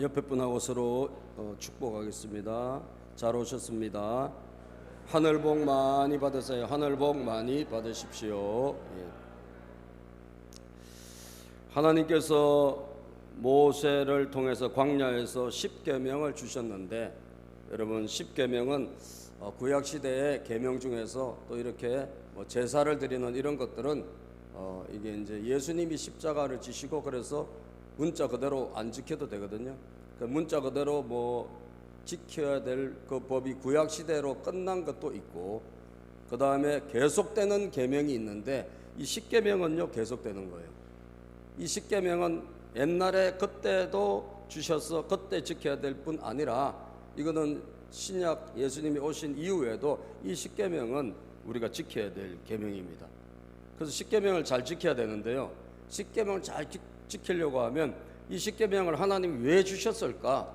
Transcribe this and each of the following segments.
옆에 분하고 서로 축복하겠습니다. 잘 오셨습니다. 하늘 복 많이 받으세요. 하늘 복 많이 받으십시오. 예. 하나님께서 모세를 통해서 광야에서 십계명을 주셨는데, 여러분 십계명은 구약 시대의 계명 중에서 또 이렇게 제사를 드리는 이런 것들은 이게 이제 예수님이 십자가를 지시고 그래서 문자 그대로 안 지켜도 되거든요. 그 문자 그대로 지켜야 될 그 법이 구약 시대로 끝난 것도 있고, 그 다음에 계속되는 계명이 있는데, 이 십계명은요 계속되는 거예요. 이 십계명은 옛날에 그때도 주셔서 그때 지켜야 될 뿐 아니라, 이거는 신약 예수님이 오신 이후에도 이 십계명은 우리가 지켜야 될 계명입니다. 그래서 십계명을 잘 지켜야 되는데요, 십계명을 잘 지키려고 하면 이 십계명을 하나님이 왜 주셨을까?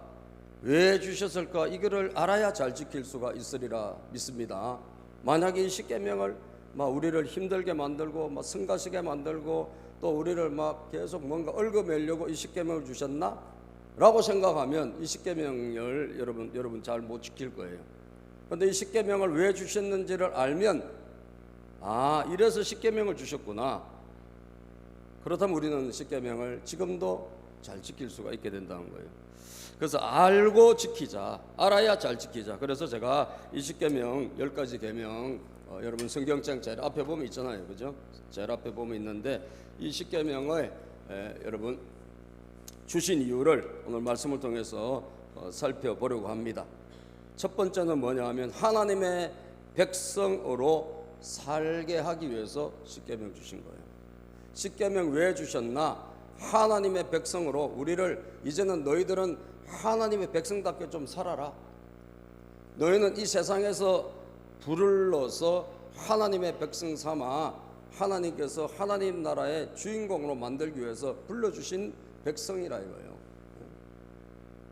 왜 주셨을까? 이거를 알아야 잘 지킬 수가 있으리라 믿습니다. 만약에 이 십계명을 우리를 힘들게 만들고 성가시게 만들고 또 우리를 계속 뭔가 얽어매려고 이 십계명을 주셨나? 라고 생각하면 이 십계명을 여러분 잘 못 지킬 거예요. 그런데 이 십계명을 왜 주셨는지를 알면, 이래서 십계명을 주셨구나. 그렇다면 우리는 십계명을 지금도 잘 지킬 수가 있게 된다는 거예요. 그래서 알고 지키자, 알아야 잘 지키자. 그래서 제가 이 십계명 10가지 계명, 여러분 성경장 제일 앞에 보면 있잖아요, 그죠? 제일 앞에 보면 있는데, 이 십계명을 여러분 주신 이유를 오늘 말씀을 통해서 살펴보려고 합니다. 첫 번째는 뭐냐 하면, 하나님의 백성으로 살게 하기 위해서 십계명 주신 거예요. 십계명 왜 주셨나? 하나님의 백성으로 우리를, 이제는 너희들은 하나님의 백성답게 좀 살아라. 너희는 이 세상에서 불을러서 하나님의 백성 삼아 하나님께서 하나님 나라의 주인공으로 만들기 위해서 불러주신 백성이라 이거예요.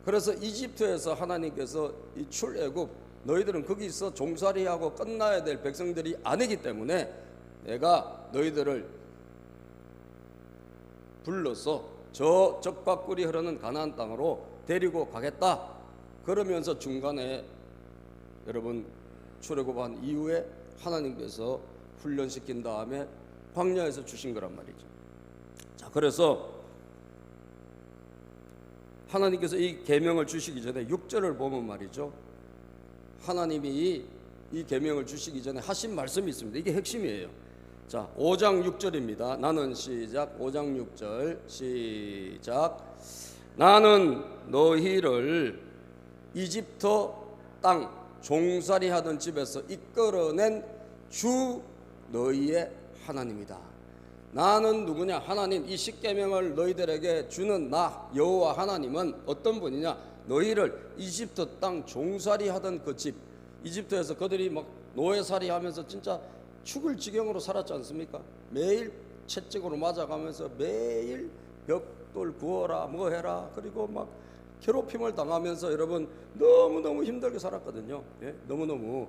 그래서 이집트에서 하나님께서 이 출애굽, 너희들은 거기서 종살이하고 끝나야 될 백성들이 아니기 때문에 내가 너희들을 불러서 저 젖과 꿀이 흐르는 가나안 땅으로 데리고 가겠다. 그러면서 중간에 여러분 출애굽한 이후에 하나님께서 훈련시킨 다음에 광야에서 주신 거란 말이죠. 자, 그래서 하나님께서 이 계명을 주시기 전에 6절을 보면 말이죠, 하나님이 이 계명을 주시기 전에 하신 말씀이 있습니다. 이게 핵심이에요. 자, 5장 6절입니다. 나는 시작. 5장 6절 시작. 나는 너희를 이집트 땅 종살이 하던 집에서 이끌어낸 주 너희의 하나님이다. 나는 누구냐? 하나님. 이 십계명을 너희들에게 주는 나 여호와 하나님은 어떤 분이냐? 너희를 이집트 땅 종살이 하던 그 집, 이집트에서 그들이 노예살이 하면서 진짜 죽을 지경으로 살았지 않습니까? 매일 채찍으로 맞아가면서 매일 벽돌 구워라 뭐 해라, 그리고 괴롭힘을 당하면서 여러분 너무너무 힘들게 살았거든요. 예? 너무너무.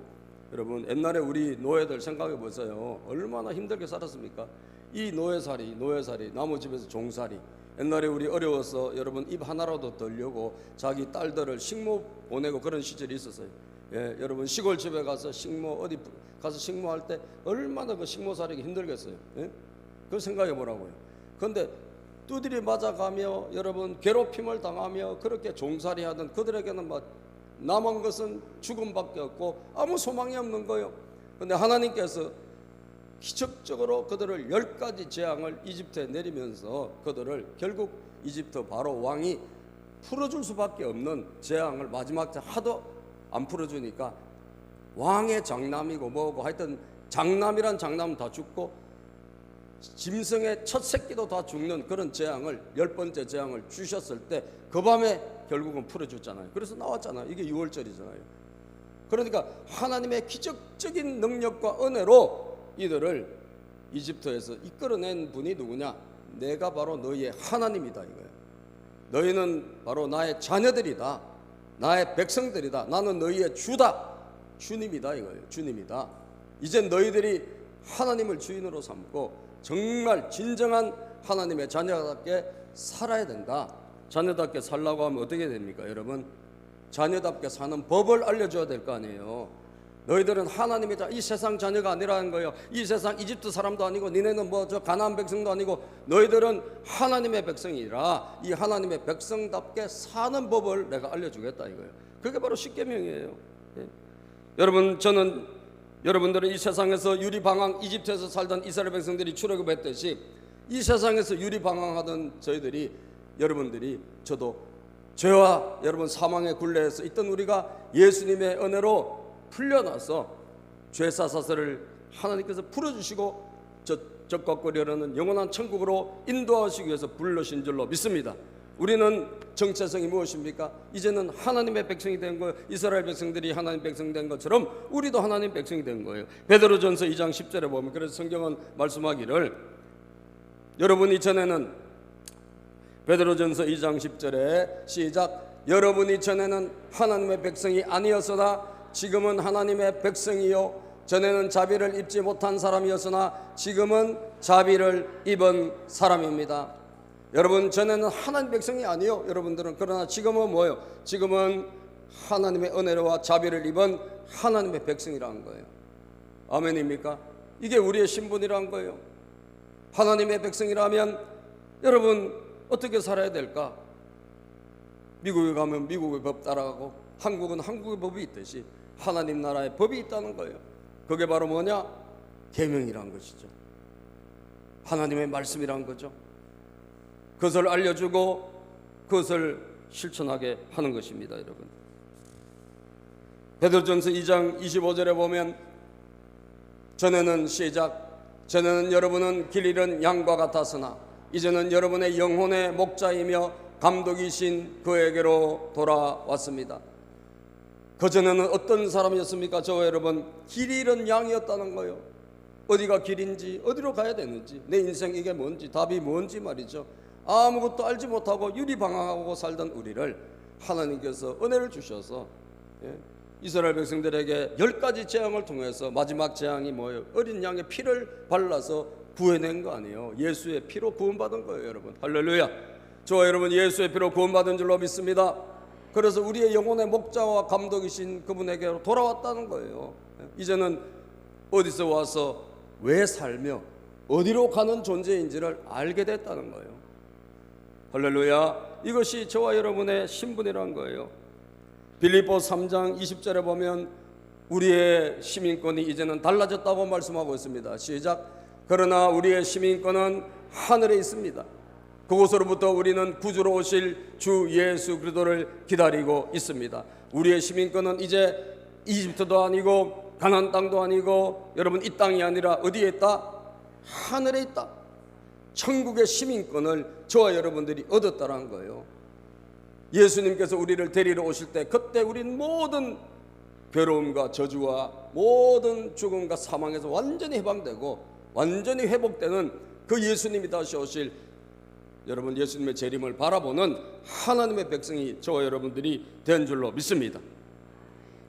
여러분 옛날에 우리 노예들 생각해 보세요. 얼마나 힘들게 살았습니까? 이 노예살이 나무집에서 종살이. 옛날에 우리 어려워서 여러분 입 하나라도 벌려고 자기 딸들을 식모 보내고 그런 시절이 있었어요. 예, 여러분 시골집에 가서 어디 가서 식모할 때 얼마나 그 식모살이가 힘들겠어요. 예? 그걸 생각해 보라고요. 그런데 두드리 맞아가며 여러분 괴롭힘을 당하며 그렇게 종살이 하던 그들에게는 남은 것은 죽음밖에 없고 아무 소망이 없는 거예요. 그런데 하나님께서 기적적으로 그들을 10가지 재앙을 이집트에 내리면서 그들을 결국 이집트 바로 왕이 풀어줄 수밖에 없는 재앙을 마지막 때 하도 안 풀어주니까 왕의 장남이고 뭐고 하여튼 장남이란 장남은 다 죽고 짐승의 첫 새끼도 다 죽는 그런 재앙을 10번째 재앙을 주셨을 때 그 밤에 결국은 풀어줬잖아요. 그래서 나왔잖아요. 이게 6월절이잖아요. 그러니까 하나님의 기적적인 능력과 은혜로 이들을 이집트에서 이끌어낸 분이 누구냐? 내가 바로 너희의 하나님이다 이거예요. 너희는 바로 나의 자녀들이다. 나의 백성들이다. 나는 너희의 주다. 주님이다 이거예요. 주님이다. 이젠 너희들이 하나님을 주인으로 삼고 정말 진정한 하나님의 자녀답게 살아야 된다. 자녀답게 살라고 하면 어떻게 됩니까? 여러분, 자녀답게 사는 법을 알려줘야 될 거 아니에요. 너희들은 하나님의 이 세상 자녀가 아니라는 거예요. 이 세상 이집트 사람도 아니고 니네는 뭐 저 가나안 백성도 아니고 너희들은 하나님의 백성이라 이 하나님의 백성답게 사는 법을 내가 알려주겠다 이거예요. 그게 바로 십계명이에요. 예. 여러분, 저는 여러분들은 이 세상에서 유리방황 이집트에서 살던 이스라엘 백성들이 출애굽했듯이 이 세상에서 유리방황하던 저희들이 여러분들이 저도 죄와 여러분 사망의 굴레에서 있던 우리가 예수님의 은혜로 풀려나서 죄사사슬을 하나님께서 풀어주시고 적각거리려는 영원한 천국으로 인도하시기 위해서 부르신 줄로 믿습니다. 우리는 정체성이 무엇입니까? 이제는 하나님의 백성이 된 거예요. 이스라엘 백성들이 하나님 백성이 된 것처럼 우리도 하나님 백성이 된 거예요. 베드로전서 2장 10절에 보면 그래서 성경은 말씀하기를 여러분 이전에는 베드로전서 2장 10절에 시작 여러분이 전에는 하나님의 백성이 아니었으나 지금은 하나님의 백성이요 전에는 자비를 입지 못한 사람이었으나 지금은 자비를 입은 사람입니다. 여러분 전에는 하나님 백성이 아니요 여러분들은 그러나 지금은 뭐예요? 지금은 하나님의 은혜와 자비를 입은 하나님의 백성이라는 거예요. 아멘입니까? 이게 우리의 신분이라는 거예요. 하나님의 백성이라면 여러분 어떻게 살아야 될까? 미국에 가면 미국의 법 따라가고 한국은 한국의 법이 있듯이 하나님 나라의 법이 있다는 거예요. 그게 바로 뭐냐? 계명이란 것이죠. 하나님의 말씀이란 거죠. 그것을 알려주고 그것을 실천하게 하는 것입니다. 여러분 베드로전서 2장 25절에 보면 전에는 시작 전에는 여러분은 길 잃은 양과 같았으나 이제는 여러분의 영혼의 목자이며 감독이신 그에게로 돌아왔습니다. 그전에는 어떤 사람이었습니까? 저와 여러분 길 잃은 양이었다는 거예요. 어디가 길인지 어디로 가야 되는지 내 인생 이게 뭔지 답이 뭔지 말이죠. 아무것도 알지 못하고 유리방황하고 살던 우리를 하나님께서 은혜를 주셔서 이스라엘 백성들에게 10가지 재앙을 통해서 마지막 재앙이 뭐예요? 어린 양의 피를 발라서 구해낸 거 아니에요. 예수의 피로 구원받은 거예요. 여러분 할렐루야. 저와 여러분 예수의 피로 구원받은 줄로 믿습니다. 그래서 우리의 영혼의 목자와 감독이신 그분에게로 돌아왔다는 거예요. 이제는 어디서 와서 왜 살며 어디로 가는 존재인지를 알게 됐다는 거예요. 할렐루야. 이것이 저와 여러분의 신분이란 거예요. 빌립보 3장 20절에 보면 우리의 시민권이 이제는 달라졌다고 말씀하고 있습니다. 시작. 그러나 우리의 시민권은 하늘에 있습니다. 그곳으로부터 우리는 구주로 오실 주 예수 그리스도를 기다리고 있습니다. 우리의 시민권은 이제 이집트도 아니고 가나안 땅도 아니고 여러분 이 땅이 아니라 어디에 있다? 하늘에 있다. 천국의 시민권을 저와 여러분들이 얻었다는 거예요. 예수님께서 우리를 데리러 오실 때 그때 우린 모든 괴로움과 저주와 모든 죽음과 사망에서 완전히 해방되고 완전히 회복되는 그 예수님이 다시 오실 여러분 예수님의 재림을 바라보는 하나님의 백성이 저와 여러분들이 된 줄로 믿습니다.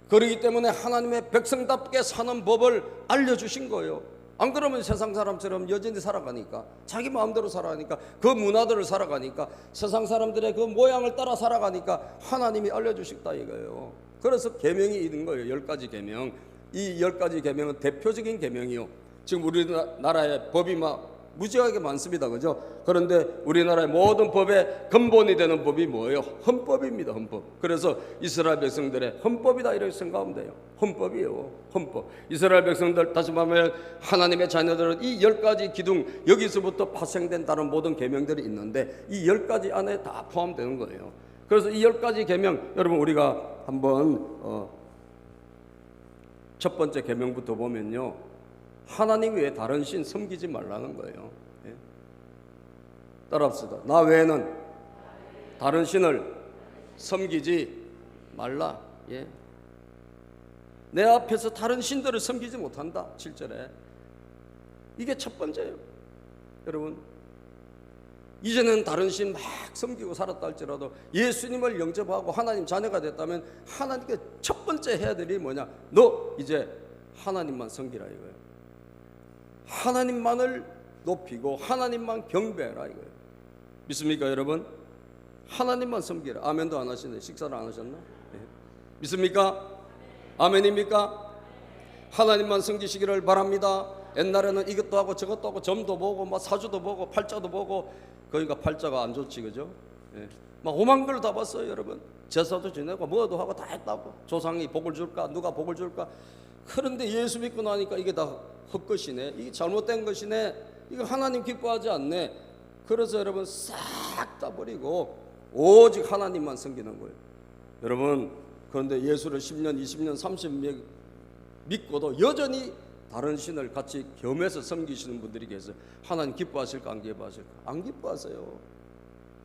그렇기 때문에 하나님의 백성답게 사는 법을 알려주신 거예요. 안 그러면 세상 사람처럼 여전히 살아가니까 자기 마음대로 살아가니까 그 문화들을 살아가니까 세상 사람들의 그 모양을 따라 살아가니까 하나님이 알려주셨다 이거예요. 그래서 계명이 있는 거예요. 10가지 계명. 이 10가지 계명은 대표적인 계명이요. 지금 우리나라의 법이 막 무지하게 많습니다. 그죠? 그런데 우리나라의 모든 법의 근본이 되는 법이 뭐예요? 헌법입니다. 헌법. 그래서 이스라엘 백성들의 헌법이다 이렇게 생각하면 돼요. 헌법이에요. 헌법. 이스라엘 백성들 다시 말하면 하나님의 자녀들은 이 10가지 기둥 여기서부터 파생된 다른 모든 계명들이 있는데 이 10가지 안에 다 포함되는 거예요. 그래서 이 10가지 계명 여러분 우리가 한번 첫 번째 계명부터 보면요. 하나님 외에 다른 신 섬기지 말라는 거예요. 예. 따라합시다. 나 외에는 다른 신을 섬기지 말라. 예. 내 앞에서 다른 신들을 섬기지 못한다. 7절에 이게 첫 번째예요. 여러분 이제는 다른 신 막 섬기고 살았다 할지라도 예수님을 영접하고 하나님 자녀가 됐다면 하나님께 첫 번째 해야 될 일이 뭐냐? 너 이제 하나님만 섬기라 이거예요. 하나님만을 높이고 하나님만 경배해라 이거예요. 믿습니까 여러분? 하나님만 섬기라. 아멘도 안 하시네. 식사를 안 하셨나? 예. 믿습니까? 아멘입니까? 하나님만 섬기시기를 바랍니다. 옛날에는 이것도 하고 저것도 하고 점도 보고 막 사주도 보고 팔자도 보고, 그러니까 팔자가 안 좋지, 그죠? 예. 막 오만 걸 다 봤어요, 여러분. 제사도 지내고 뭐도 하고 다 했다고. 조상이 복을 줄까, 누가 복을 줄까. 그런데 예수 믿고 나니까 이게 다 헛것이네, 이게 잘못된 것이네, 이거 하나님 기뻐하지 않네. 그래서 여러분 싹 다 버리고 오직 하나님만 섬기는 거예요, 여러분. 그런데 예수를 10년, 20년, 30년 믿고도 여전히 다른 신을 같이 겸해서 섬기시는 분들이 계세요. 하나님 기뻐하실까, 안 기뻐하실까? 안 기뻐하세요,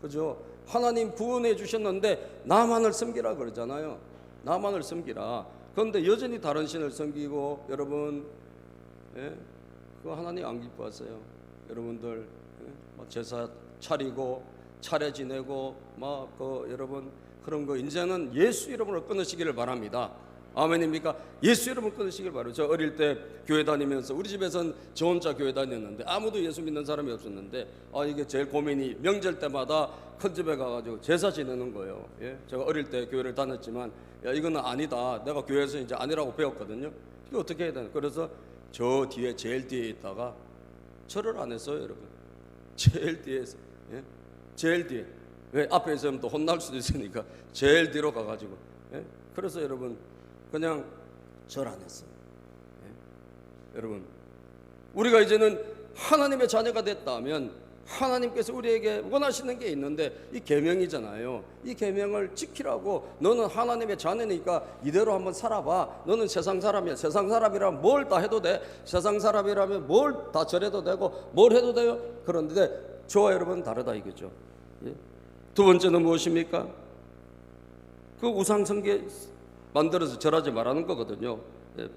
그죠? 하나님 구원해 주셨는데 나만을 섬기라 그러잖아요. 나만을 섬기라. 그런데 여전히 다른 신을 섬기고, 여러분, 예? 그거 하나님 안 기뻐하세요. 여러분들, 예? 막 제사 차리고 차례 지내고 막 여러분 그런 거 이제는 예수 이름으로 끊으시기를 바랍니다. 아멘입니까? 예수 이름을 끊으시길 바라요. 저 어릴 때 교회 다니면서, 우리 집에서는 저 혼자 교회 다녔는데 아무도 예수 믿는 사람이 없었는데, 이게 제일 고민이 명절 때마다 큰 집에 가가지고 제사 지내는 거예요. 예? 제가 어릴 때 교회를 다녔지만, 야, 이거는 아니다. 내가 교회에서 이제 아니라고 배웠거든요. 이거 어떻게 해야 되나? 그래서 저 뒤에, 제일 뒤에 있다가 절을 안 했어요, 여러분. 제일 뒤에서, 예? 제일 뒤에. 왜? 앞에 있으면 또 혼날 수도 있으니까 제일 뒤로 가가지고, 예? 그래서 여러분 그냥 절 안 했어요. 예? 여러분, 우리가 이제는 하나님의 자녀가 됐다면 하나님께서 우리에게 원하시는 게 있는데, 이 계명이잖아요. 이 계명을 지키라고. 너는 하나님의 자녀니까 이대로 한번 살아봐. 너는 세상 사람이야. 세상 사람이라면 뭘 다 해도 돼. 세상 사람이라면 뭘 다 절해도 되고 뭘 해도 돼요. 그런데 저와 여러분 다르다 이거죠. 예? 두 번째는 무엇입니까? 그 우상 숭배 만들어서 절하지 말라는 거거든요. 예.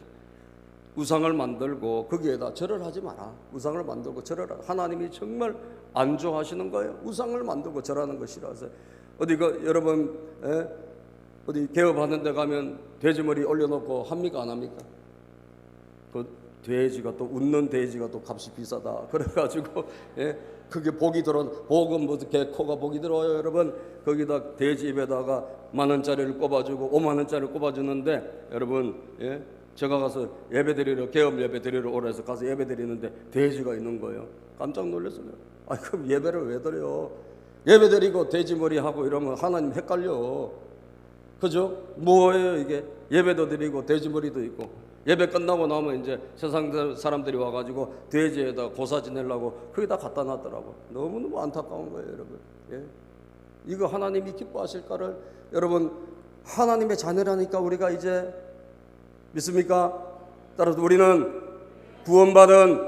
우상을 만들고 거기에다 절을 하지 마라. 우상을 만들고 절을 하라. 하나님이 정말 안 좋아하시는 거예요. 우상을 만들고 절하는 거 싫어하세요. 어디 여러분, 예? 어디 개업하는 데 가면 돼지머리 올려놓고 합니까, 안 합니까? 그 돼지가 또, 웃는 돼지가 또 값이 비싸다 그래가지고, 예? 그게 복이 들어, 복은 뭐 개 코가 복이 들어요, 여러분. 거기다 돼지 입에다가 10,000원짜리를 꼽아주고 50,000원짜리를 꼽아주는데, 여러분, 예? 제가 가서 예배드리러, 개업 예배드리러 오라 해서 가서 예배드리는데 돼지가 있는 거예요. 깜짝 놀랐어요. 그럼 예배를 왜 드려? 예배드리고 돼지머리 하고 이러면 하나님 헷갈려, 그죠? 뭐예요 이게? 예배도 드리고 돼지머리도 있고, 예배 끝나고 나면 이제 세상 사람들이 와가지고 돼지에다 고사 지내려고 거기다 갖다 놨더라고. 너무너무 안타까운 거예요, 여러분. 예? 이거 하나님이 기뻐하실까를, 여러분, 하나님의 자녀라니까 우리가 이제 믿습니까? 따라서 우리는 구원받은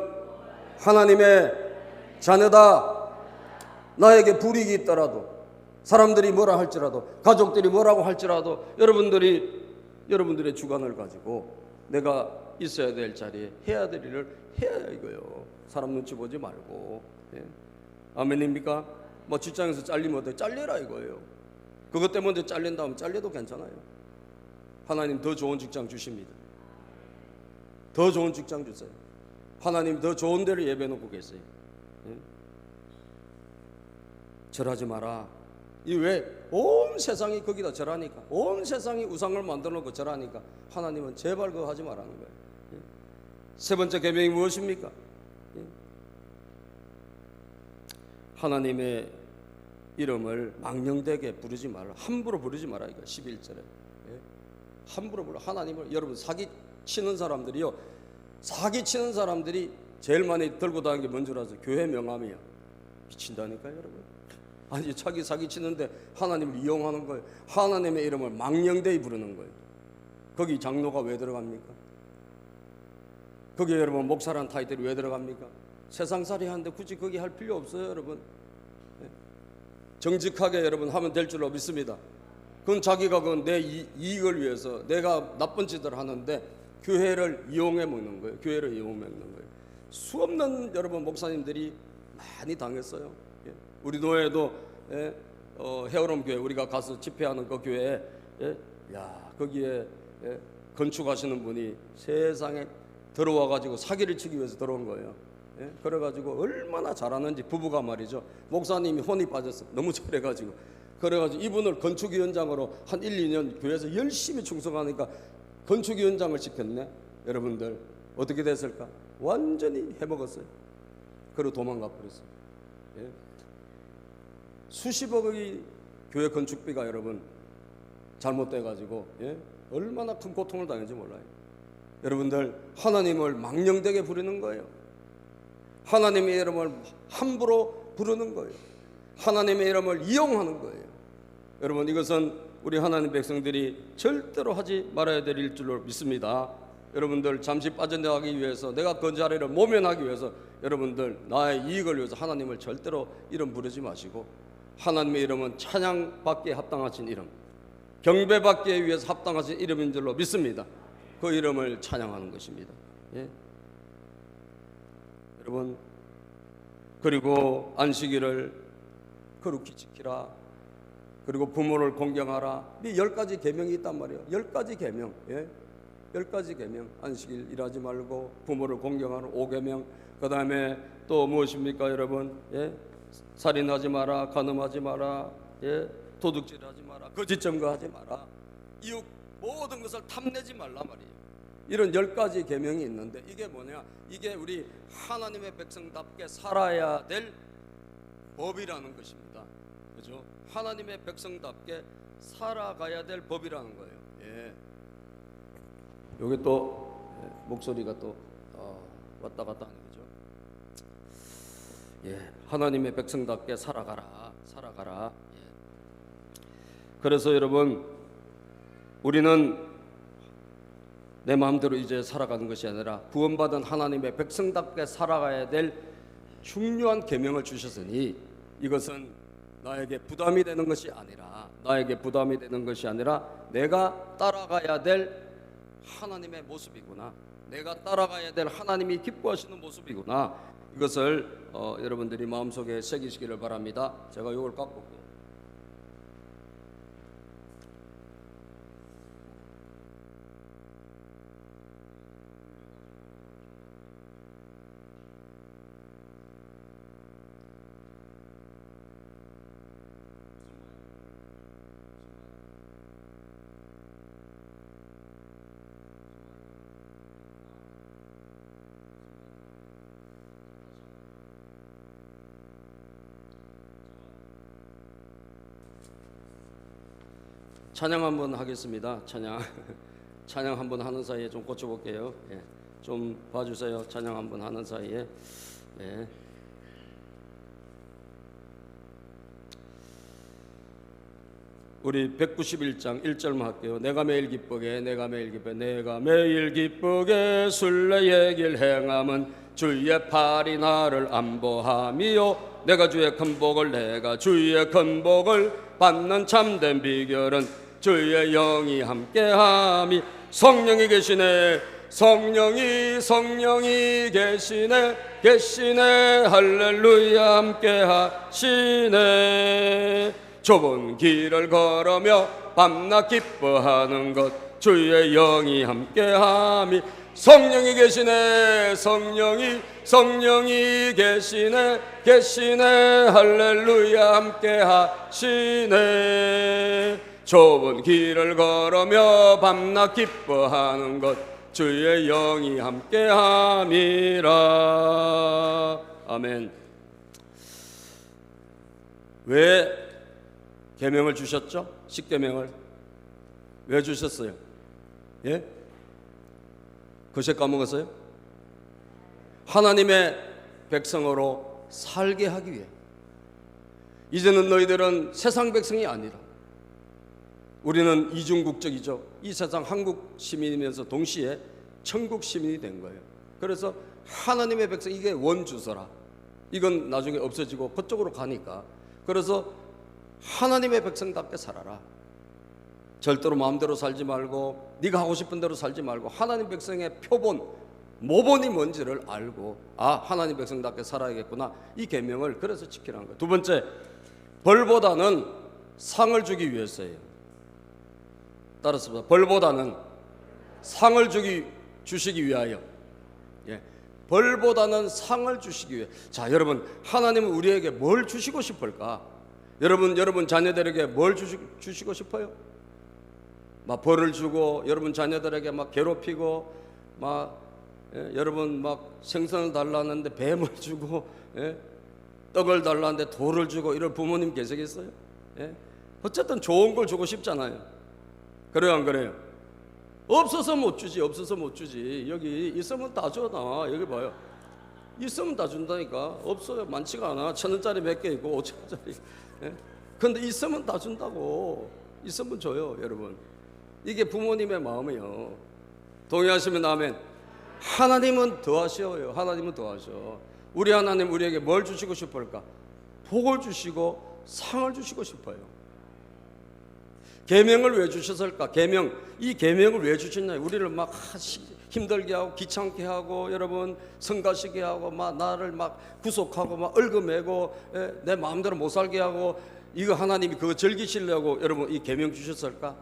하나님의 자녀다. 나에게 불이익이 있더라도, 사람들이 뭐라 할지라도, 가족들이 뭐라고 할지라도, 여러분들의 주관을 가지고 내가 있어야 될 자리에 해야 될 일을 해야 이거요. 사람 눈치 보지 말고. 예? 아멘입니까? 뭐 직장에서 잘리면 어떻게 잘려라 이거예요. 그것 때문에 잘린다면 잘려도 괜찮아요. 하나님 더 좋은 직장 주십니다. 더 좋은 직장 주세요. 하나님 더 좋은 데를 예배 놓고 계세요. 예? 절하지 마라. 이 왜? 온 세상이 거기다 절하니까, 온 세상이 우상을 만들어 놓고 절하니까 하나님은 제발 그거 하지 말라는 거예요. 예? 세 번째 계명이 무엇입니까? 예? 하나님의 이름을 망령되게 부르지 말라. 함부로 부르지 마라 이거 11절에. 예? 함부로 불러. 하나님을, 여러분 사기치는 사람들이요, 사기치는 사람들이 제일 많이 들고 다니는 게 뭔 줄 아세요? 교회 명함이야. 미친다니까요, 여러분. 아니, 자기 사기치는데 하나님을 이용하는 거예요. 하나님의 이름을 망령되이 부르는 거예요. 거기 장로가 왜 들어갑니까? 거기에 여러분 목사라는 타이틀이 왜 들어갑니까? 세상살이 하는데 굳이 거기 할 필요 없어요, 여러분. 정직하게 여러분 하면 될 줄로 믿습니다. 그건 자기가 그건 내 이익을 위해서 내가 나쁜 짓을 하는데 교회를 이용해 먹는 거예요. 교회를 이용해 먹는 거예요. 수없는 여러분 목사님들이 많이 당했어요. 예. 우리 노예도, 예, 헤어롬 교회 우리가 가서 집회하는 그 교회에, 예, 야 거기에, 예, 건축하시는 분이 세상에 들어와 가지고 사기를 치기 위해서 들어온 거예요. 예? 그래가지고 얼마나 잘하는지, 부부가 말이죠. 목사님이 혼이 빠졌어. 너무 잘해가지고 그래가지고 이분을 건축위원장으로 한 1, 2년 교회에서 열심히 충성하니까 건축위원장을 시켰네. 여러분들 어떻게 됐을까? 완전히 해먹었어요. 그리고 도망가 버렸어요. 예. 수십억의 교회 건축비가 여러분 잘못돼가지고 얼마나 큰 고통을 당했는지 몰라요. 여러분들 하나님을 망령되게 부르는 거예요. 하나님의 이름을 함부로 부르는 거예요. 하나님의 이름을 이용하는 거예요. 여러분 이것은 우리 하나님 백성들이 절대로 하지 말아야 될 일줄로 믿습니다. 여러분들 잠시 빠져나가기 위해서, 내가 그 자리를 모면하기 위해서, 여러분들 나의 이익을 위해서 하나님을 절대로 이름 부르지 마시고, 하나님의 이름은 찬양받기에 합당하신 이름, 경배받기에 위해서 합당하신 이름인 줄로 믿습니다. 그 이름을 찬양하는 것입니다. 예? 여러분, 그리고 안식일을 거룩히 지키라. 그리고 부모를 공경하라. 이 10가지 계명이 있단 말이에요. 10가지 계명. 예? 10가지 계명. 안식일 일하지 말고 부모를 공경하는 5계명. 그 다음에 또 무엇입니까 여러분? 예? 살인하지 마라. 간음하지 마라. 예? 도둑질하지 마라. 거짓 증거하지 마라. 이웃 모든 것을 탐내지 말라 말이에요. 이런 10가지 계명이 있는데 이게 뭐냐? 이게 우리 하나님의 백성답게 살아야 될 법이라는 것입니다. 그죠? 하나님의 백성답게 살아가야 될 법이라는 거예요. 예. 여기 또 목소리가 또 왔다 갔다 하는 거죠. 예. 하나님의 백성답게 살아가라. 예. 그래서 여러분, 우리는 내 마음대로 이제 살아가는 것이 아니라 구원받은 하나님의 백성답게 살아가야 될 중요한 계명을 주셨으니, 이것은 나에게 부담이 되는 것이 아니라 내가 따라가야 될 하나님의 모습이구나, 내가 따라가야 될 하나님이 기뻐하시는 모습이구나. 이것을 여러분들이 마음속에 새기시기를 바랍니다. 제가 이걸 갖고 올게요. 찬양 한번 하겠습니다. 찬양 한번 하는 사이에 좀 고쳐볼게요. 예. 좀 봐주세요. 찬양 한번 하는 사이에. 예. 우리 191장 1절만 할게요. 내가 매일 기쁘게 순례의 길 행함은 주의 팔이 나를 안보함이요, 내가 주의 큰 복을 받는 참된 비결은 주의 영이 함께함이. 성령이 계시네, 성령이 계시네 할렐루야 함께하시네. 좁은 길을 걸으며 밤낮 기뻐하는 것 주의 영이 함께함이. 성령이 계시네, 성령이 계시네 할렐루야 함께하시네. 좁은 길을 걸으며 밤낮 기뻐하는 것 주의 영이 함께함이라. 아멘. 왜 계명을 주셨죠? 10계명을 왜 주셨어요? 예? 그새 까먹었어요? 하나님의 백성으로 살게 하기 위해. 이제는 너희들은 세상 백성이 아니라, 우리는 이중국적이죠. 이 세상 한국 시민이면서 동시에 천국 시민이 된 거예요. 그래서 하나님의 백성, 이게 원주소라. 이건 나중에 없어지고 그쪽으로 가니까. 그래서 하나님의 백성답게 살아라. 절대로 마음대로 살지 말고, 네가 하고 싶은 대로 살지 말고, 하나님 백성의 표본, 모본이 뭔지를 알고, 하나님 백성답게 살아야겠구나, 이 계명을 그래서 지키라는 거예요. 두 번째, 벌보다는 상을 주기 위해서예요. 따라서 벌보다는 상을 주시기 위하여. 예. 벌보다는 상을 주시기 위해. 자, 여러분, 하나님은 우리에게 뭘 주시고 싶을까? 여러분 자녀들에게 뭘 주시고 싶어요? 막 벌을 주고 여러분 자녀들에게 막 괴롭히고 여러분 막 생선을 달라는데 뱀을 주고 떡을 달라는데 돌을 주고 이런 부모님 계시겠어요? 어쨌든 좋은 걸 주고 싶잖아요. 그래요 안 그래요? 없어서 못 주지. 여기 있으면 다 줘. 나 여기 봐요. 있으면 다 준다니까. 없어요. 많지가 않아. 1,000원짜리 몇 개 있고 5,000원짜리. 근데 있으면 다 준다고. 있으면 줘요 여러분. 이게 부모님의 마음이에요. 동의하시면 아멘. 하나님은 더 하셔요. 하나님은 더 하셔. 우리 하나님 우리에게 뭘 주시고 싶을까? 복을 주시고 상을 주시고 싶어요. 계명을 왜 주셨을까? 이 계명을 왜 주셨냐? 우리를 막 힘들게 하고 귀찮게 하고 여러분 성가시게 하고 막 나를 막 구속하고 막 얽어매고 내 마음대로 못 살게 하고 이거 하나님이 그거 즐기시려고 여러분 이 계명 주셨을까?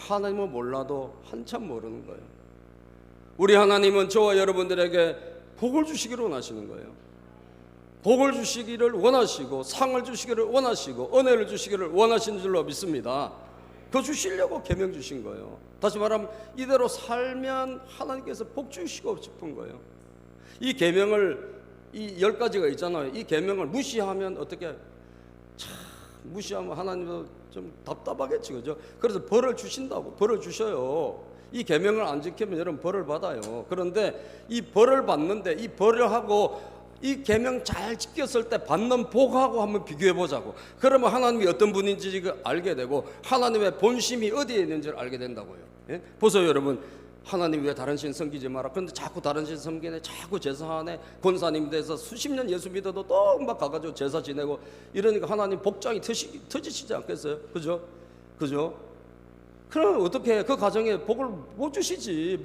하나님은 몰라도 한참 모르는 거예요. 우리 하나님은 저와 여러분들에게 복을 주시기를 원하시는 거예요. 복을 주시기를 원하시고 상을 주시기를 원하시고 은혜를 주시기를 원하시는 줄로 믿습니다. 그 주시려고 계명 주신 거예요. 다시 말하면 이대로 살면 하나님께서 복 주시고 싶은 거예요. 이 계명을 이 10가지가 있잖아요. 이 계명을 무시하면 어떻게 참 무시하면 하나님도 좀 답답하겠지, 그죠? 그래서 벌을 주신다고. 벌을 주셔요. 이 계명을 안 지키면 여러분 벌을 받아요. 그런데 이 벌을 받는데 이 벌을 하고 이 계명 잘 지켰을 때 받는 복하고 한번 비교해 보자고. 그러면 하나님이 어떤 분인지 알게 되고 하나님의 본심이 어디에 있는지를 알게 된다고요. 보세요 여러분. 하나님 왜 다른 신 섬기지 마라. 그런데 자꾸 다른 신 섬기네. 자꾸 제사하네. 권사님 돼서 수십 년 예수 믿어도 또 막 가가지고 제사 지내고 이러니까 하나님 복장이 터지시지 않겠어요? 그죠? 그럼 어떻게 그 가정에 복을 못 주시지.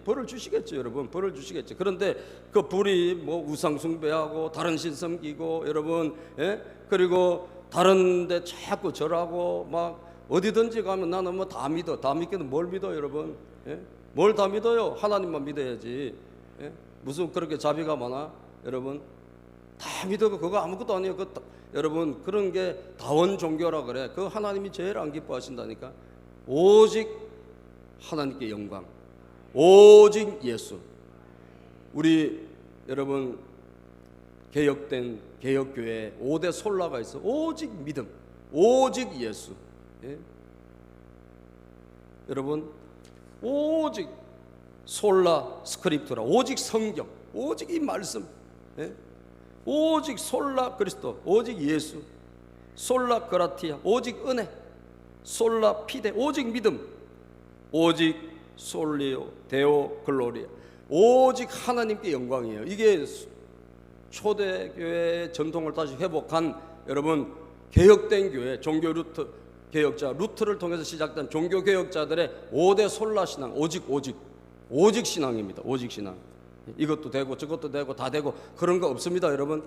벌을 주시겠죠 여러분. 벌을 주시겠죠. 그런데 그 불이 뭐 우상 숭배하고 다른 신 섬기고 여러분 그리고 다른 데 자꾸 절하고 막 어디든지 가면 나는 뭐 다 믿어. 다 믿기는 뭘 믿어 여러분? 뭘 다 믿어요? 하나님만 믿어야지. 무슨 그렇게 자비가 많아 여러분? 다 믿어도 그거 아무것도 아니에요. 여러분 그런 게 다원 종교라 그래. 그 하나님이 제일 안 기뻐하신다니까. 오직 하나님께 영광, 오직 예수. 우리 여러분 개혁된 개혁교회 5대 솔라가 있어. 오직 믿음, 오직 예수. 여러분 오직 솔라 스크립투라, 오직 성경, 오직 이 말씀, 오직 솔라 그리스도, 오직 예수, 솔라 그라티아, 오직 은혜, 솔라 피데, 오직 믿음, 오직 솔리오 데오 글로리아, 오직 하나님께 영광이에요. 이게 초대교회의 전통을 다시 회복한 여러분 개혁된 교회, 종교 루트 개혁자 루트를 통해서 시작된 종교 개혁자들의 5대 솔라 신앙, 오직 신앙입니다. 오직 신앙. 이것도 되고 저것도 되고 다 되고 그런 거 없습니다 여러분.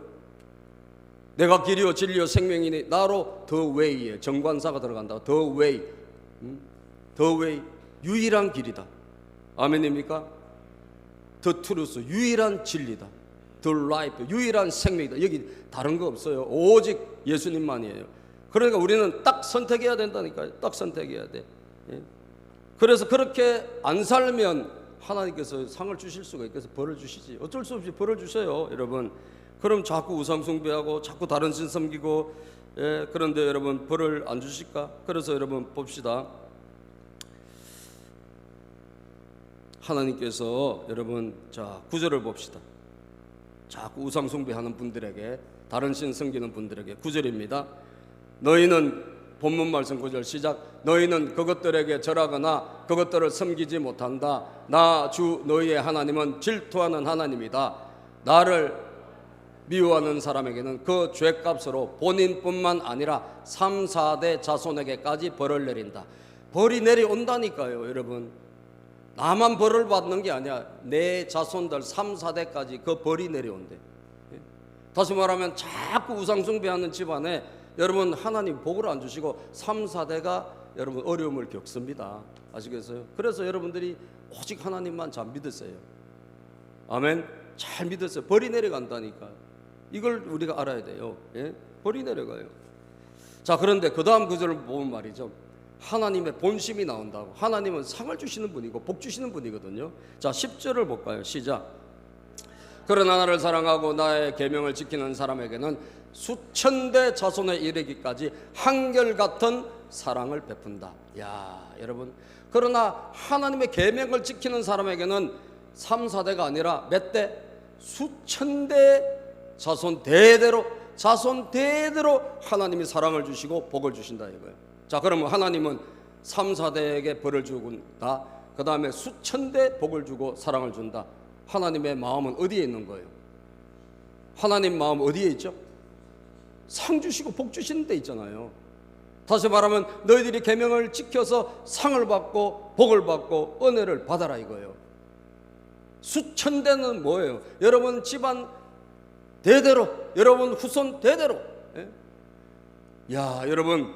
내가 길이요 진리요 생명이니 나로 더 웨이에 정관사가 들어간다. 더 웨이, 유일한 길이다. 아멘입니까? 더 트루스, 유일한 진리다. 더 라이프, 유일한 생명이다. 여기 다른 거 없어요. 오직 예수님만이에요. 그러니까 우리는 딱 선택해야 된다니까요. 딱 선택해야 돼. 그래서 그렇게 안 살면 하나님께서 상을 주실 수가 있어서 벌을 주시지. 어쩔 수 없이 벌을 주세요 여러분. 그럼 자꾸 우상 숭배하고 자꾸 다른 신 섬기고 그런데 여러분 벌을 안 주실까? 그래서 여러분 봅시다. 하나님께서 여러분 자 9절을 봅시다. 자꾸 우상 숭배하는 분들에게 다른 신 섬기는 분들에게 9절입니다. 너희는 본문 말씀 9절 시작. 너희는 그것들에게 절하거나 그것들을 섬기지 못한다. 나 주 너희의 하나님은 질투하는 하나님이다. 나를 미워하는 사람에게는 그 죄값으로 본인뿐만 아니라 3, 4대 자손에게까지 벌을 내린다. 벌이 내려온다니까요 여러분. 나만 벌을 받는 게 아니야. 내 자손들 3, 4대까지 그 벌이 내려온대. 다시 말하면 자꾸 우상숭배하는 집안에 여러분 하나님 복을 안 주시고 3, 4대가 여러분 어려움을 겪습니다. 아시겠어요? 그래서 여러분들이 오직 하나님만 잘 믿으세요. 아멘. 잘 믿으세요. 벌이 내려간다니까. 이걸 우리가 알아야 돼요. 벌이 내려가요. 자, 그런데 그 다음 구절을 보면 말이죠, 하나님의 본심이 나온다고. 하나님은 상을 주시는 분이고 복 주시는 분이거든요. 자, 10절을 볼까요? 시작. 그러나 나를 사랑하고 나의 계명을 지키는 사람에게는 수천대 자손에 이르기까지 한결같은 사랑을 베푼다. 야, 여러분, 그러나 하나님의 계명을 지키는 사람에게는 3, 4대가 아니라 몇 대? 수천대 자손 대대로 하나님이 사랑을 주시고 복을 주신다 이거예요. 자, 그러면 하나님은 3, 4대에게 벌을 주다, 그 다음에 수천대 복을 주고 사랑을 준다. 하나님의 마음은 어디에 있는 거예요? 하나님 마음 어디에 있죠? 상 주시고 복 주시는 데 있잖아요. 다시 말하면 너희들이 계명을 지켜서 상을 받고 복을 받고 은혜를 받아라 이거예요. 수천대는 뭐예요? 여러분 집안 대대로, 여러분 후손 대대로. 야, 여러분,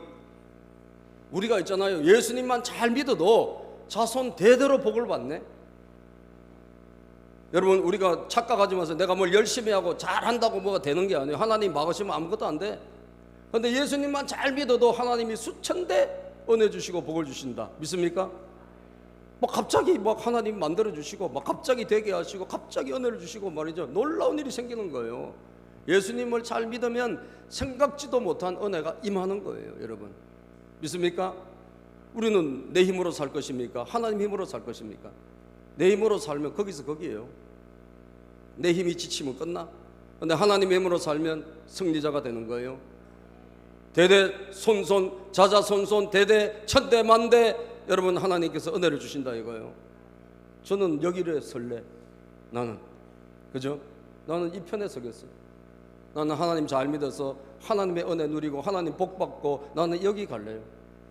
우리가 있잖아요, 예수님만 잘 믿어도 자손 대대로 복을 받네. 여러분, 우리가 착각하지 마세요. 내가 뭘 열심히 하고 잘한다고 뭐가 되는 게 아니에요. 하나님 막으시면 아무것도 안 돼. 그런데 예수님만 잘 믿어도 하나님이 수천대 은혜 주시고 복을 주신다. 믿습니까? 막 갑자기 막 하나님 만들어 주시고 막 갑자기 되게 하시고 갑자기 은혜를 주시고 말이죠. 놀라운 일이 생기는 거예요. 예수님을 잘 믿으면 생각지도 못한 은혜가 임하는 거예요. 여러분, 믿습니까? 우리는 내 힘으로 살 것입니까? 하나님 힘으로 살 것입니까? 내 힘으로 살면 거기서 거기에요. 내 힘이 지치면 끝나. 근데 하나님의 힘으로 살면 승리자가 되는 거예요. 대대 손손 자자손손 대대 천대 만대, 여러분 하나님께서 은혜를 주신다 이거예요. 저는 여기를 설래. 나는, 그죠? 나는 이 편에 서겠어. 나는 하나님 잘 믿어서 하나님의 은혜 누리고 하나님 복 받고 나는 여기 갈래요.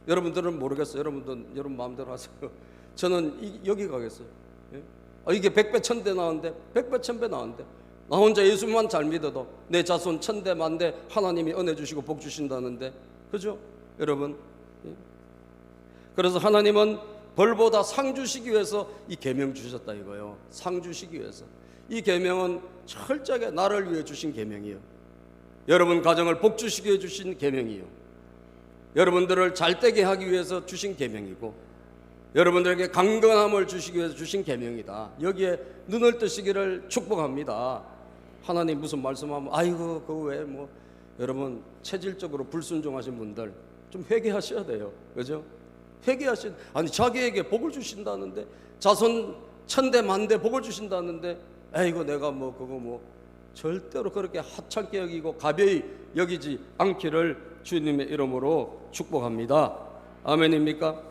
여러분들은 모르겠어요. 여러분 마음대로 하세요. 저는 여기 가겠어요. 예? 이게 100배 1000배 나오는데, 100배 1000배 나오는데, 나 혼자 예수만 잘 믿어도 내 자손 1000대 만대 하나님이 은혜 주시고 복 주신다는데, 그죠? 여러분, 예? 그래서 하나님은 벌보다 상 주시기 위해서 이 계명 주셨다 이거예요. 상 주시기 위해서. 이 계명은 철저하게 나를 위해 주신 계명이에요. 여러분 가정을 복 주시기 위해 주신 계명이에요. 여러분들을 잘되게 하기 위해서 주신 계명이고, 여러분들에게 강건함을 주시기 위해서 주신 계명이다. 여기에 눈을 뜨시기를 축복합니다. 하나님 무슨 말씀하면 아이고 그거 왜 뭐, 여러분 체질적으로 불순종하신 분들 좀 회개하셔야 돼요. 그죠? 아니 자기에게 복을 주신다는데, 자손 1000대 만대 복을 주신다는데, 에이고 내가 뭐 그거 뭐, 절대로 그렇게 하찮게 여기고 가벼이 여기지 않기를 주님의 이름으로 축복합니다. 아멘입니까?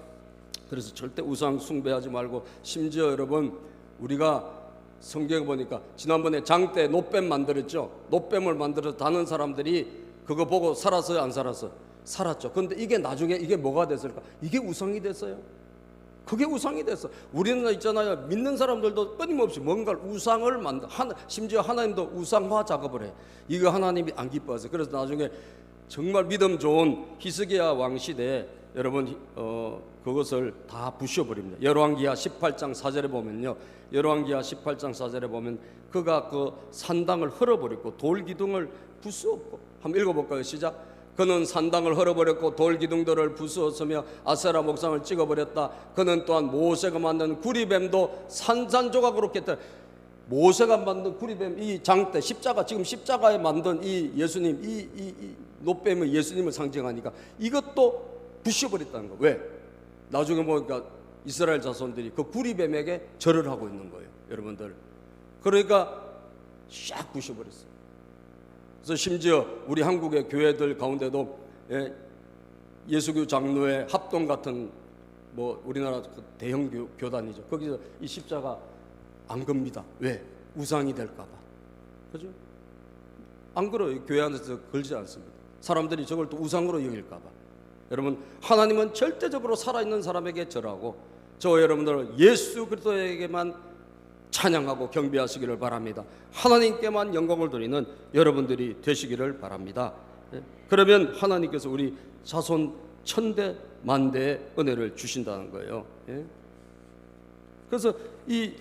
그래서 절대 우상 숭배하지 말고, 심지어 여러분 우리가 성경에 보니까 지난번에 장대 노뱀 만들었죠. 노뱀을 만들어서 다른 사람들이 그거 보고 살았어요, 안 살았어요? 살았죠. 근데 이게 나중에 이게 뭐가 됐을까? 이게 우상이 됐어요. 그게 우상이 됐어. 우리는 있잖아요, 믿는 사람들도 끊임없이 뭔가를 우상을 심지어 하나님도 우상화 작업을 해. 이거 하나님이 안 기뻐하세요. 그래서 나중에 정말 믿음 좋은 히스기야 왕 시대에 여러분 그것을 다 부셔버립니다. 열왕기하 18장 4절에 보면요, 열왕기하 18장 4절에 보면 그가 그 산당을 헐어버렸고 돌기둥을 부수었고, 한번 읽어볼까요? 시작. 그는 산당을 헐어버렸고 돌기둥들을 부수었으며 아세라 목상을 찍어버렸다. 그는 또한 모세가 만든 구리뱀도 산산조각으로 깼다. 모세가 만든 구리뱀, 이 장대 십자가, 지금 십자가에 만든 이 예수님, 이 노뱀의 예수님을 상징하니까 이것도 부셔버렸다는 거. 왜? 나중에 보니까 이스라엘 자손들이 그 구리뱀에게 절을 하고 있는 거예요, 여러분들. 그러니까 샥 부셔버렸어요. 그래서 심지어 우리 한국의 교회들 가운데도 예수교 장로회 합동 같은 뭐 우리나라 대형 교단이죠. 거기서 이 십자가 안 겁니다. 왜? 우상이 될까봐. 그죠? 안 걸어요. 교회 안에서 걸지 않습니다. 사람들이 저걸 또 우상으로 여길까봐. 여러분, 하나님은 절대적으로 살아있는 사람에게 절하고, 저와 여러분들은 예수 그리스도에게만 찬양하고 경배하시기를 바랍니다. 하나님께만 영광을 드리는 여러분들이 되시기를 바랍니다. 그러면 하나님께서 우리 자손 1000대 만대의 은혜를 주신다는 거예요. 그래서 이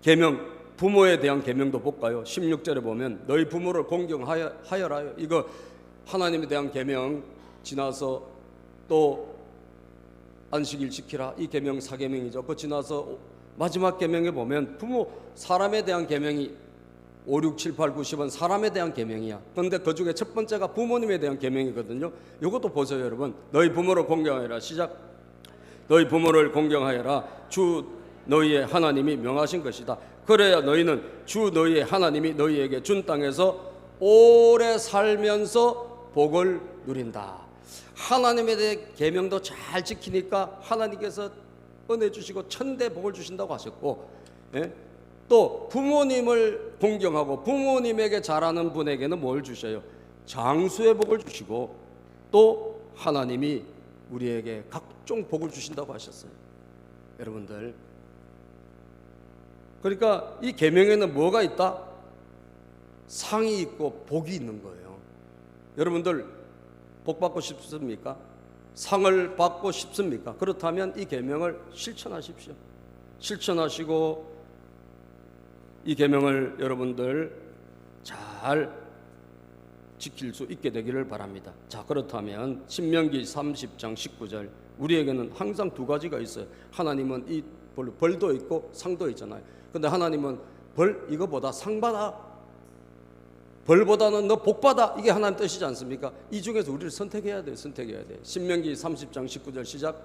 계명, 부모에 대한 계명도 볼까요? 16절에 보면 너희 부모를 공경하여라. 이거 하나님에 대한 계명 지나서 또 안식일 지키라, 이 계명 4계명이죠. 그 지나서 마지막 계명에 보면 부모 사람에 대한 계명이 5, 6, 7, 8, 9, 10은 사람에 대한 계명이야. 그런데 그 중에 첫 번째가 부모님에 대한 계명이거든요. 이것도 보세요, 여러분. 너희 부모를 공경하여라. 시작. 너희 부모를 공경하여라. 주 너희의 하나님이 명하신 것이다. 그래야 너희는 주 너희의 하나님이 너희에게 준 땅에서 오래 살면서 복을 누린다. 하나님에 대해 계명도 잘 지키니까 하나님께서 은혜 주시고 천대 복을 주신다고 하셨고, 또 부모님을 공경하고 부모님에게 잘하는 분에게는 뭘 주셔요? 장수의 복을 주시고, 또 하나님이 우리에게 각종 복을 주신다고 하셨어요. 여러분들, 그러니까 이 계명에는 뭐가 있다? 상이 있고 복이 있는 거예요. 여러분들 복 받고 싶습니까? 상을 받고 싶습니까? 그렇다면 이 계명을 실천하십시오. 실천하시고 이 계명을 여러분들 잘 지킬 수 있게 되기를 바랍니다. 자, 그렇다면 신명기 30장 19절, 우리에게는 항상 두 가지가 있어요. 하나님은 이 벌도 있고 상도 있잖아요. 근데 하나님은 벌 이거보다 상 받아, 벌보다는 너 복 받아, 이게 하나님 뜻이지 않습니까? 이 중에서 우리를 선택해야 돼요. 선택해야 돼. 신명기 30장 19절 시작.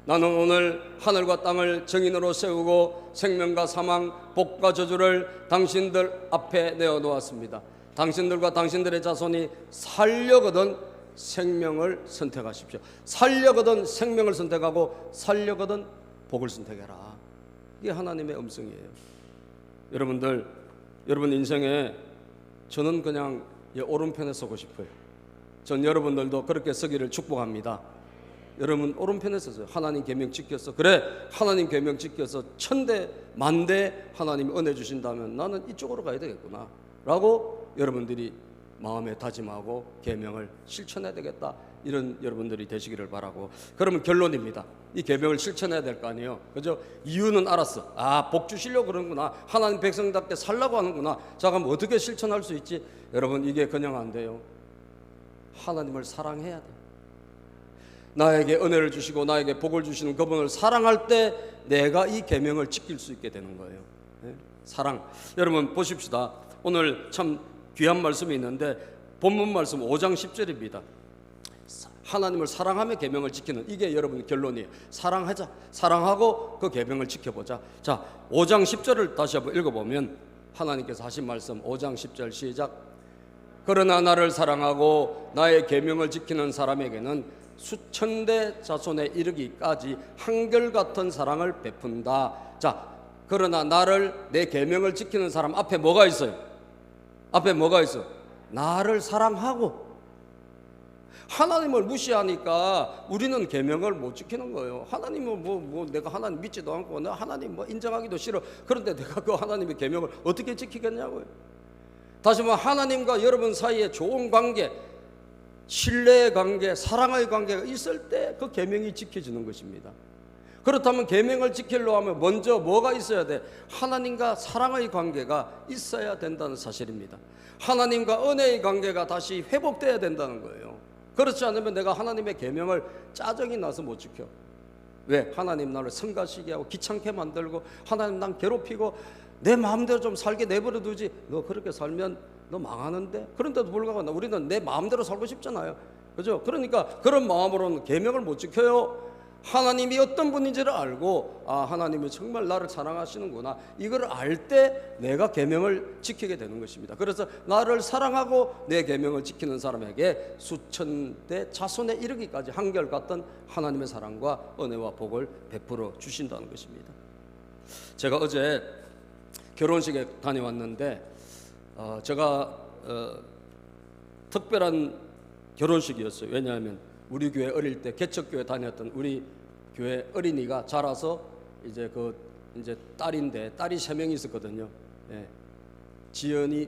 나는 오늘 하늘과 땅을 증인으로 세우고 생명과 사망, 복과 저주를 당신들 앞에 내어놓았습니다. 당신들과 당신들의 자손이 살려거든 생명을 선택하십시오. 살려거든 생명을 선택하고 살려거든 복을 선택해라. 이게 하나님의 음성이에요. 여러분들, 여러분 인생에 저는 그냥 오른편에 서고 싶어요. 전 여러분들도 그렇게 서기를 축복합니다. 여러분 오른편에 서세요. 하나님 계명 지켜서, 그래 하나님 계명 지켜서 천대 만대 하나님 은혜 주신다면 나는 이쪽으로 가야 되겠구나 라고 여러분들이 마음에 다짐하고 계명을 실천해야 되겠다, 이런 여러분들이 되시기를 바라고. 그러면 결론입니다. 이 계명을 실천해야 될 거 아니에요, 그죠? 이유는 알았어. 아, 복 주시려고 그러는구나, 하나님 백성답게 살라고 하는구나. 자, 그럼 어떻게 실천할 수 있지? 여러분, 이게 그냥 안 돼요. 하나님을 사랑해야 돼. 나에게 은혜를 주시고 나에게 복을 주시는 그분을 사랑할 때 내가 이 계명을 지킬 수 있게 되는 거예요. 사랑. 여러분 보십시다. 오늘 참 귀한 말씀이 있는데 본문 말씀 5장 10절입니다. 하나님을 사랑하며 계명을 지키는, 이게 여러분 결론이에요. 사랑하자. 사랑하고 그 계명을 지켜보자. 자, 5장 10절을 다시 한번 읽어보면 하나님께서 하신 말씀 5장 10절 시작. 그러나 나를 사랑하고 나의 계명을 지키는 사람에게는 수천대 자손에 이르기까지 한결같은 사랑을 베푼다. 자, 그러나 나를, 내 계명을 지키는 사람 앞에 뭐가 있어요? 앞에 뭐가 있어? 나를 사랑하고. 하나님을 무시하니까 우리는 계명을 못 지키는 거예요. 하나님은 뭐 내가 하나님 믿지도 않고 내가 하나님 인정하기도 싫어. 그런데 내가 그 하나님의 계명을 어떻게 지키겠냐고요. 다시 말해 하나님과 여러분 사이에 좋은 관계, 신뢰의 관계, 사랑의 관계가 있을 때 그 계명이 지켜지는 것입니다. 그렇다면 계명을 지키려고 하면 먼저 뭐가 있어야 돼? 하나님과 사랑의 관계가 있어야 된다는 사실입니다. 하나님과 은혜의 관계가 다시 회복돼야 된다는 거예요. 그렇지 않으면 내가 하나님의 계명을 짜증이 나서 못 지켜. 왜? 하나님 나를 성가시게 하고 귀찮게 만들고 하나님 난 괴롭히고 내 마음대로 좀 살게 내버려 두지. 너 그렇게 살면 너 망하는데? 그런데도 불구하고 우리는 내 마음대로 살고 싶잖아요, 그죠? 그러니까 그런 마음으로는 계명을 못 지켜요. 하나님이 어떤 분인지를 알고, 아, 하나님이 정말 나를 사랑하시는구나, 이걸 알 때 내가 계명을 지키게 되는 것입니다. 그래서 나를 사랑하고 내 계명을 지키는 사람에게 수천대 자손에 이르기까지 한결같은 하나님의 사랑과 은혜와 복을 베풀어 주신다는 것입니다. 제가 어제 결혼식에 다녀왔는데 제가 특별한 결혼식이었어요. 왜냐하면 우리 교회 어릴 때 개척교회 다녔던 우리 교회 어린이가 자라서 이제 딸인데, 딸이 3명이 있었거든요. 예. 지연이,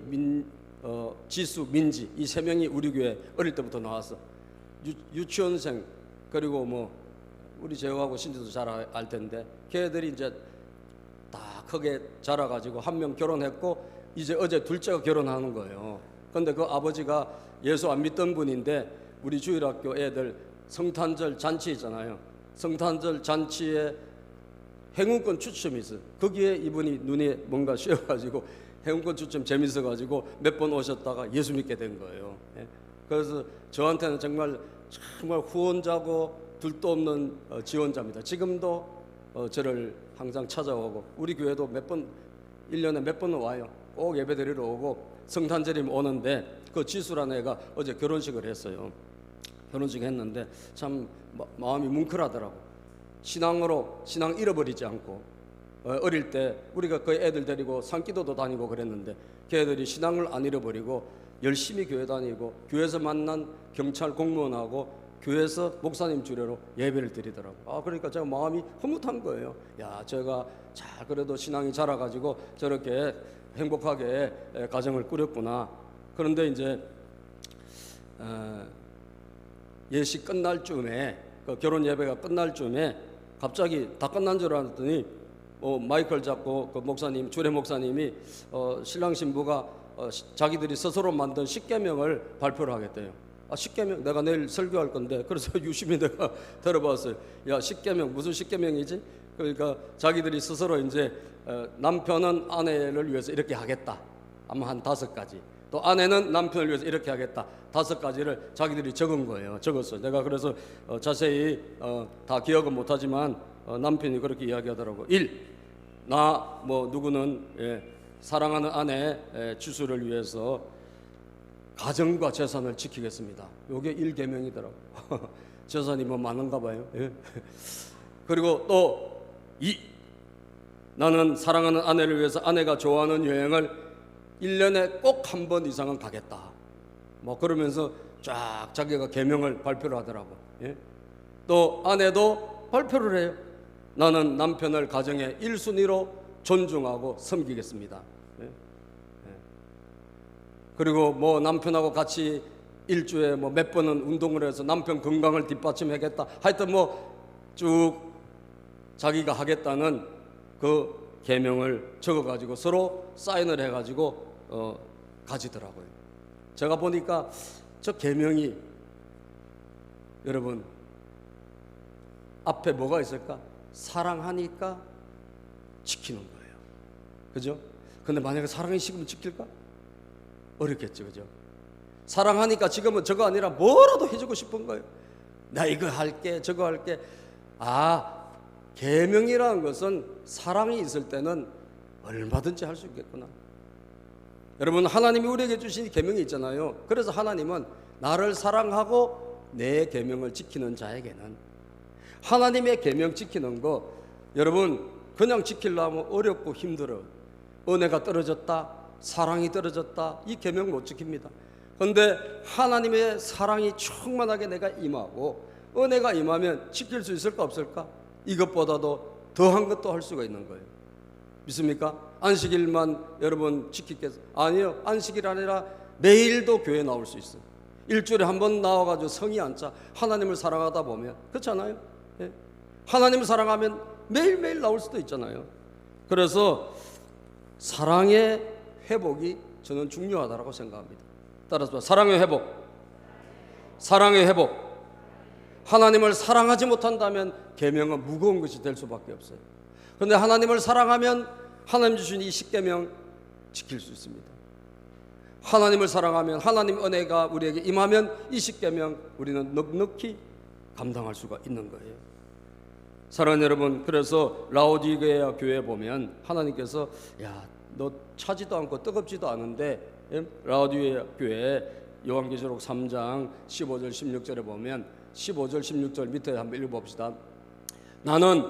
지수, 민지, 이 3명이 우리 교회 어릴 때부터 나왔어. 유치원생, 그리고 뭐 우리 재호하고 신지도 잘 알 텐데 걔들이 이제 다 크게 자라가지고 한 명 결혼했고 이제 어제 둘째가 결혼하는 거예요. 근데 그 아버지가 예수 안 믿던 분인데 우리 주일학교 애들 성탄절 잔치 있잖아요. 성탄절 잔치에 행운권 추첨이 있어요. 거기에 이분이 눈에 뭔가 씌어가지고 행운권 추첨 재밌어가지고 몇 번 오셨다가 예수 믿게 된 거예요. 그래서 저한테는 정말 후원자고 둘도 없는 지원자입니다. 지금도 저를 항상 찾아오고 우리 교회도 몇 번 1년에 몇 번은 와요. 꼭 예배 드리러 오고 성탄절이면 오는데 그 지수라는 애가 어제 결혼식을 했어요. 결혼식 했는데 참 마음이 뭉클하더라고. 신앙 잃어버리지 않고 어릴 때 우리가 그 애들 데리고 산기도도 다니고 그랬는데 걔들이 신앙을 안 잃어버리고 열심히 교회 다니고 교회에서 만난 경찰 공무원하고 교회에서 목사님 주례로 예배를 드리더라고. 그러니까 제가 마음이 흐뭇한 거예요. 야, 제가 잘 그래도 신앙이 자라가지고 저렇게 행복하게 가정을 꾸렸구나. 그런데 이제 예식 끝날 쯤에 그 결혼 예배가 끝날 쯤에 갑자기 다 끝난 줄 알았더니 마이크를 잡고 그 목사님 주례 목사님이 신랑 신부가 자기들이 스스로 만든 십계명을 발표를 하겠대요. 십계명 내가 내일 설교할 건데 그래서 유심히 내가 들어봤어요. 야, 십계명 무슨 십계명이지? 그러니까 자기들이 스스로 이제 남편은 아내를 위해서 이렇게 하겠다. 아마 한 5가지. 또 아내는 남편을 위해서 이렇게 하겠다. 5가지를 자기들이 적은 거예요. 적었어요. 내가 그래서 자세히 다 기억은 못하지만 남편이 그렇게 이야기하더라고. 1. 나 누구는 사랑하는 아내 지수를 위해서 가정과 재산을 지키겠습니다. 요게 1계명이더라고. 재산이 많은가 봐요. 그리고 또 2. 나는 사랑하는 아내를 위해서 아내가 좋아하는 여행을 1년에 꼭 한 번 이상은 가겠다. 그러면서 쫙 자기가 계명을 발표를 하더라고. 또 아내도 발표를 해요. 나는 남편을 가정의 1순위로 존중하고 섬기겠습니다. 그리고 남편하고 같이 일주에 몇 번은 운동을 해서 남편 건강을 뒷받침하겠다. 하여튼 쭉 자기가 하겠다는 그 계명을 적어가지고 서로 사인을 해가지고 가지더라고요. 제가 보니까 저 계명이 여러분 앞에 뭐가 있을까? 사랑하니까 지키는 거예요. 그죠? 근데 만약에 사랑이 식으면 지킬까? 어렵겠죠. 그죠? 사랑하니까 지금은 저거 아니라 뭐라도 해주고 싶은 거예요. 나 이거 할게 저거 할게. 계명이라는 것은 사랑이 있을 때는 얼마든지 할 수 있겠구나. 여러분 하나님이 우리에게 주신 계명이 있잖아요. 그래서 하나님은 나를 사랑하고 내 계명을 지키는 자에게는 하나님의 계명 지키는 거 여러분 그냥 지키려면 어렵고 힘들어. 은혜가 떨어졌다, 사랑이 떨어졌다, 이 계명 못 지킵니다. 그런데 하나님의 사랑이 충만하게 내가 임하고 은혜가 임하면 지킬 수 있을까 없을까? 이것보다도 더한 것도 할 수가 있는 거예요. 믿습니까? 안식일만 여러분 지키겠어요? 아니요. 안식일 아니라 매일도 교회 나올 수 있어요. 일주일에 한 번 나와가지고 성의 앉자. 하나님을 사랑하다 보면 그렇잖아요. 하나님을 사랑하면 매일매일 나올 수도 있잖아요. 그래서 사랑의 회복이 저는 중요하다고 생각합니다. 따라서 사랑의 회복. 사랑의 회복. 하나님을 사랑하지 못한다면 계명은 무거운 것이 될 수밖에 없어요. 그런데 하나님을 사랑하면 하나님 주신 이 십계명 지킬 수 있습니다. 하나님을 사랑하면 하나님 은혜가 우리에게 임하면 이 십계명 우리는 넉넉히 감당할 수가 있는 거예요. 사랑하는 여러분, 그래서 라오디게아 교회에 보면 하나님께서 너 차지도 않고 뜨겁지도 않은데 라오디게아 교회 요한계시록 3장 15절 16절에 보면 15절 16절 밑에 한번 읽어봅시다. 나는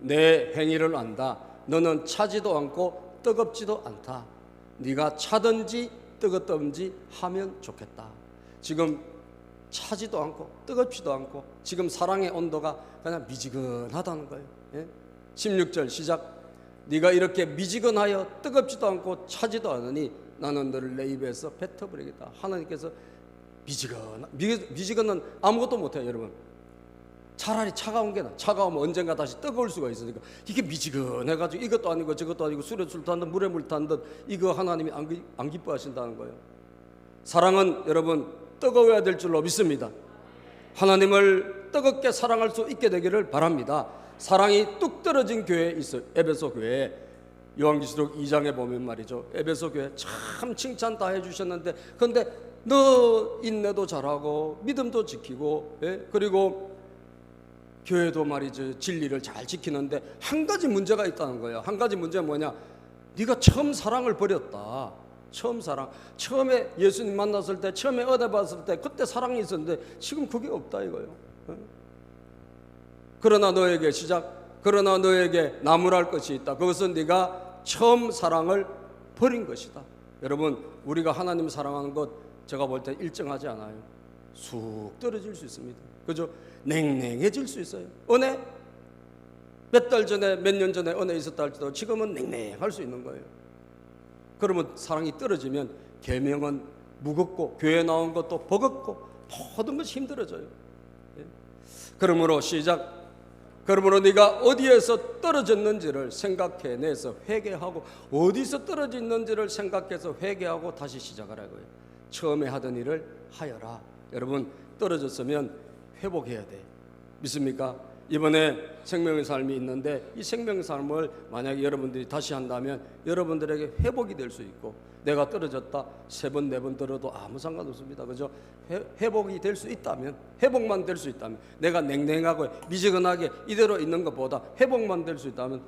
내 행위를 안다. 너는 차지도 않고 뜨겁지도 않다. 네가 차든지 뜨겁든지 하면 좋겠다. 지금 차지도 않고 뜨겁지도 않고 지금 사랑의 온도가 그냥 미지근하다는 거예요. 16절 시작. 네가 이렇게 미지근하여 뜨겁지도 않고 차지도 않으니 나는 너를 내 입에서 뱉어버리겠다. 하나님께서 미지근은 아무것도 못해요. 여러분 차라리 차가운 게 나. 차가우면 언젠가 다시 뜨거울 수가 있으니까 이게 미지근해가지고 이것도 아니고 저것도 아니고 술에 술 탄 듯 물에 물 탄 듯 이거 하나님이 안 기뻐하신다는 거예요. 사랑은 여러분 뜨거워야 될 줄로 믿습니다. 하나님을 뜨겁게 사랑할 수 있게 되기를 바랍니다. 사랑이 뚝 떨어진 교회에 있어요. 에베소 교회에 요한계시록 2장에 보면 말이죠, 에베소 교회 참 칭찬 다 해주셨는데 근데 너 인내도 잘하고 믿음도 지키고, 그리고 교회도 말이죠 진리를 잘 지키는데 한 가지 문제가 있다는 거예요. 한 가지 문제가 뭐냐, 네가 처음 사랑을 버렸다. 처음 사랑, 처음에 예수님 만났을 때, 처음에 은혜 받았을 때 그때 사랑이 있었는데 지금 그게 없다 이거예요. 그러나 너에게 그러나 너에게 나무랄 것이 있다. 그것은 네가 처음 사랑을 버린 것이다. 여러분, 우리가 하나님 사랑하는 것 제가 볼 때 일정하지 않아요. 쑥 떨어질 수 있습니다. 그죠? 냉랭해질 수 있어요. 은혜 몇 달 전에, 몇 년 전에 은혜 있었다 할지도 지금은 냉랭할 수 있는 거예요. 그러면 사랑이 떨어지면 계명은 무겁고 교회 나온 것도 버겁고 모든 것이 힘들어져요. 그러므로 그러므로 네가 어디에서 떨어졌는지를 생각해내서 회개하고, 어디서 떨어졌는지를 생각해서 회개하고 다시 시작하라고요. 처음에 하던 일을 하여라. 여러분, 떨어졌으면 회복해야 돼. 믿습니까? 이번에 생명의 삶이 있는데 이 생명의 삶을 만약에 여러분들이 다시 한다면 여러분들에게 회복이 될 수 있고, 내가 떨어졌다 3번 4번 들어도 아무 상관없습니다. 그죠? 회복이 될 수 있다면, 회복만 될 수 있다면, 내가 냉랭하고 미지근하게 이대로 있는 것보다 회복만 될 수 있다면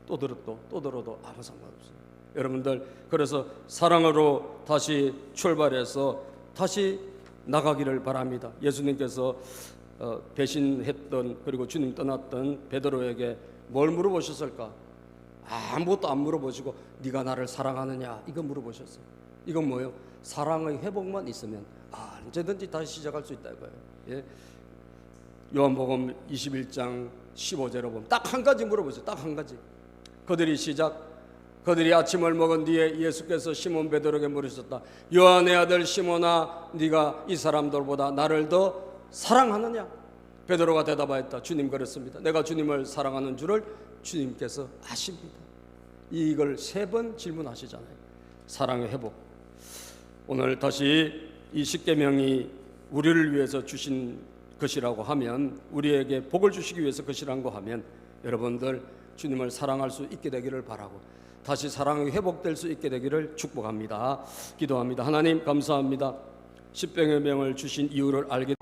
또 들어도 아무 상관없어요. 여러분들, 그래서 사랑으로 다시 출발해서 다시 나가기를 바랍니다. 예수님께서 배신했던, 그리고 주님 떠났던 베드로에게 뭘 물어보셨을까? 아무것도 안 물어보시고 네가 나를 사랑하느냐 이거 물어보셨어요. 이건 뭐예요? 사랑의 회복만 있으면 언제든지 다시 시작할 수 있다 이거예요. 예? 요한복음 21장 15절에 보면 딱 한 가지 물어보세요. 딱 한 가지. 그들이 아침을 먹은 뒤에 예수께서 시몬 베드로에게 물으셨다. 요한의 아들 시몬아, 네가 이 사람들보다 나를 더 사랑하느냐? 베드로가 대답하였다. 주님, 그렇습니다. 내가 주님을 사랑하는 줄을 주님께서 아십니다. 이걸 3번 질문하시잖아요. 사랑의 회복. 오늘 다시 이 십계명이 우리를 위해서 주신 것이라고 하면, 우리에게 복을 주시기 위해서 것이라고 하면, 여러분들 주님을 사랑할 수 있게 되기를 바라고, 다시 사랑이 회복될 수 있게 되기를 축복합니다. 기도합니다. 하나님 감사합니다. 십계명을 주신 이유를 알게